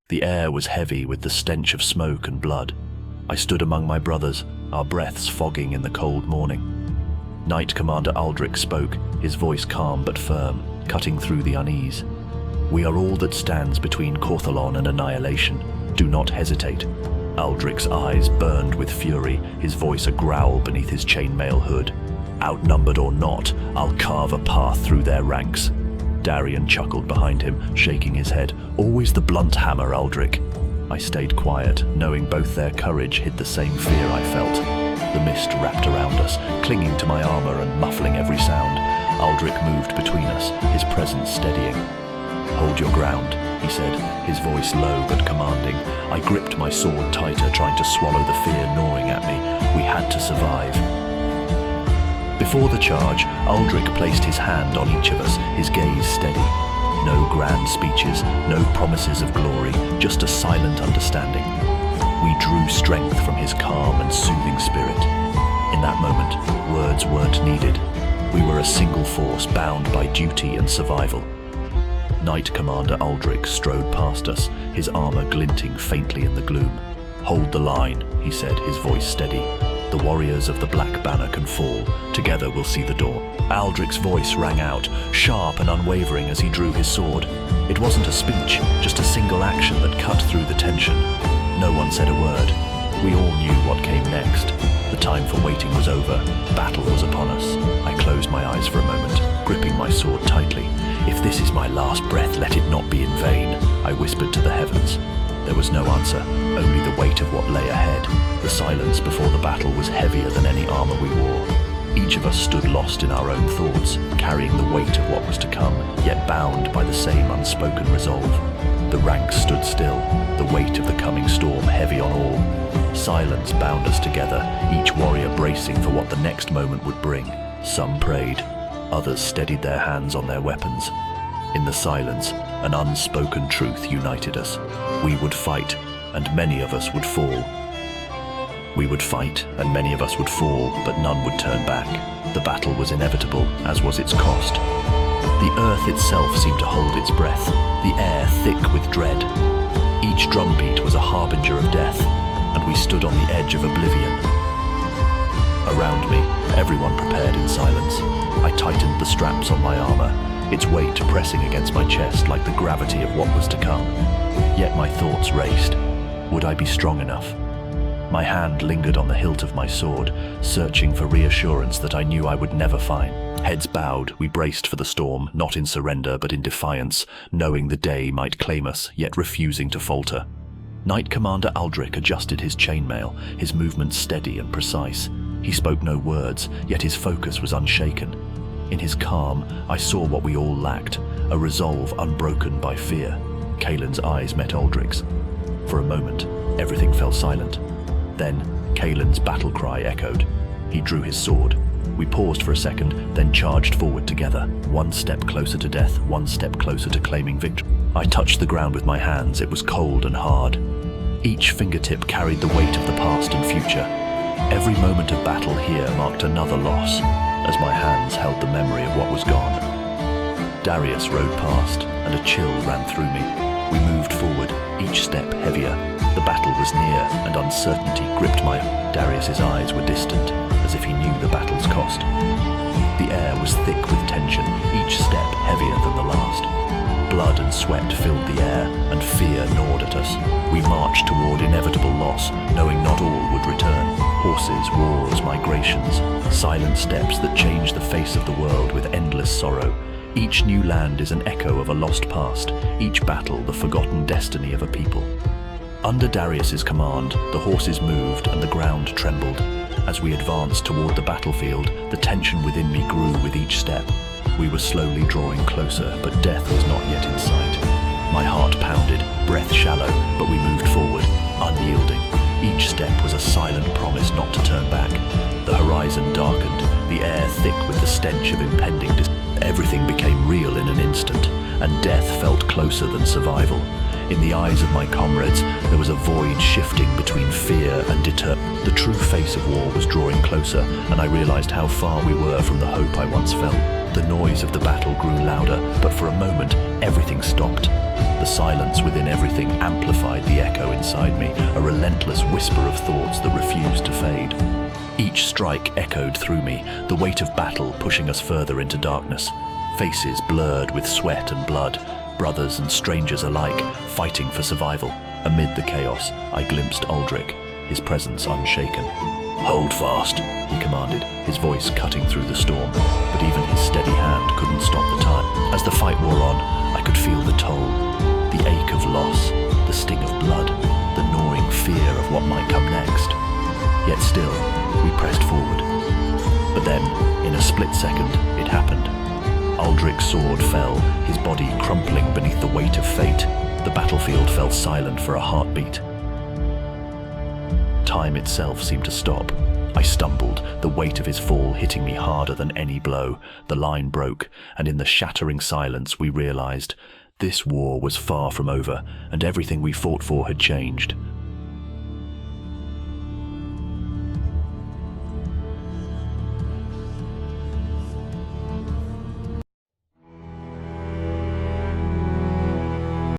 The air was heavy with the stench of smoke and blood. I stood among my brothers, our breaths fogging in the cold morning. Knight Commander Aldrich spoke, his voice calm but firm, cutting through the unease. "We are all that stands between Corthalon and annihilation. Do not hesitate." Aldrich's eyes burned with fury, his voice a growl beneath his chainmail hood. "Outnumbered or not, I'll carve a path through their ranks." Darian chuckled behind him, shaking his head. "Always the blunt hammer, Aldrich." I stayed quiet, knowing both their courage hid the same fear I felt. The mist wrapped around us, clinging to my armor and muffling every sound. Aldrich moved between us, his presence steadying. "Hold your ground," he said, his voice low but commanding. I gripped my sword tighter, trying to swallow the fear gnawing at me. We had to survive. Before the charge, Aldrich placed his hand on each of us, his gaze steady. No grand speeches, no promises of glory, just a silent understanding. We drew strength from his calm and soothing spirit. In that moment, words weren't needed. We were a single force bound by duty and survival. Knight Commander Aldrich strode past us, his armor glinting faintly in the gloom. "Hold the line," he said, his voice steady. "The warriors of the Black Banner can fall. Together we'll see the dawn." Aldrich's voice rang out, sharp and unwavering as he drew his sword. It wasn't a speech, just a single action that cut through the tension. No one said a word. We all knew what came next. The time for waiting was over. Battle was upon us. I closed my eyes for a moment, gripping my sword tightly. "If this is my last breath, let it not be in vain," I whispered to the heavens. There was no answer, only the weight of what lay ahead. The silence before the battle was heavier than any armor we wore. Each of us stood lost in our own thoughts, carrying the weight of what was to come, yet bound by the same unspoken resolve. The ranks stood still, the weight of the coming storm heavy on all. Silence bound us together, each warrior bracing for what the next moment would bring. Some prayed, others steadied their hands on their weapons. In the silence, an unspoken truth united us. We would fight, and many of us would fall. We would fight, and many of us would fall, but none would turn back. The battle was inevitable, as was its cost. The earth itself seemed to hold its breath, the air thick with dread. Each drumbeat was a harbinger of death, and we stood on the edge of oblivion. Around me, everyone prepared in silence. I tightened the straps on my armor, its weight pressing against my chest like the gravity of what was to come. Yet my thoughts raced. Would I be strong enough? My hand lingered on the hilt of my sword, searching for reassurance that I knew I would never find. Heads bowed, we braced for the storm, not in surrender but in defiance, knowing the day might claim us, yet refusing to falter. Knight Commander Aldrich adjusted his chainmail, his movements steady and precise. He spoke no words, yet his focus was unshaken. In his calm, I saw what we all lacked, a resolve unbroken by fear. Kaelin's eyes met Aldrich's. For a moment, everything fell silent. Then, Kaelin's battle cry echoed. He drew his sword. We paused for a second, then charged forward together, one step closer to death, one step closer to claiming victory. I touched the ground with my hands. It was cold and hard. Each fingertip carried the weight of the past and future. Every moment of battle here marked another loss, as my hands held the memory of what was gone. Darius rode past, and a chill ran through me. We moved forward, each step heavier. The battle was near, and uncertainty gripped my... Darius's eyes were distant, as if he knew the battle's cost. The air was thick with tension, each step heavier than the last. Blood and sweat filled the air, and fear gnawed at us. We marched toward inevitable loss, knowing not all would return. Horses, wars, migrations, silent steps that change the face of the world with endless sorrow. Each new land is an echo of a lost past, each battle the forgotten destiny of a people. Under Darius's command, the horses moved and the ground trembled. As we advanced toward the battlefield, the tension within me grew with each step. We were slowly drawing closer, but death was not yet in sight. My heart pounded, breath shallow, but we moved forward, unyielding. Each step was a silent promise not to turn back. The horizon darkened, the air thick with the stench of impending Everything became real in an instant, and death felt closer than survival. In the eyes of my comrades, there was a void shifting between fear and determination. The true face of war was drawing closer, and I realized how far we were from the hope I once felt. The noise of the battle grew louder, but for a moment, everything stopped. The silence within everything amplified the echo inside me, a relentless whisper of thoughts that refused to fade. Each strike echoed through me, the weight of battle pushing us further into darkness. Faces blurred with sweat and blood, brothers and strangers alike, fighting for survival. Amid the chaos, I glimpsed Aldrich, his presence unshaken. "Hold fast," he commanded, his voice cutting through the storm, but even his steady hand couldn't stop the time. As the fight wore on, I could feel the toll, the ache of loss, the sting of blood, the gnawing fear of what might come next. Yet still, we pressed forward. But then, in a split second, it happened. Aldrich's sword fell, his body crumpling beneath the weight of fate. The battlefield fell silent for a heartbeat. Time itself seemed to stop. I stumbled, the weight of his fall hitting me harder than any blow. The line broke, and in the shattering silence we realized this war was far from over, and everything we fought for had changed.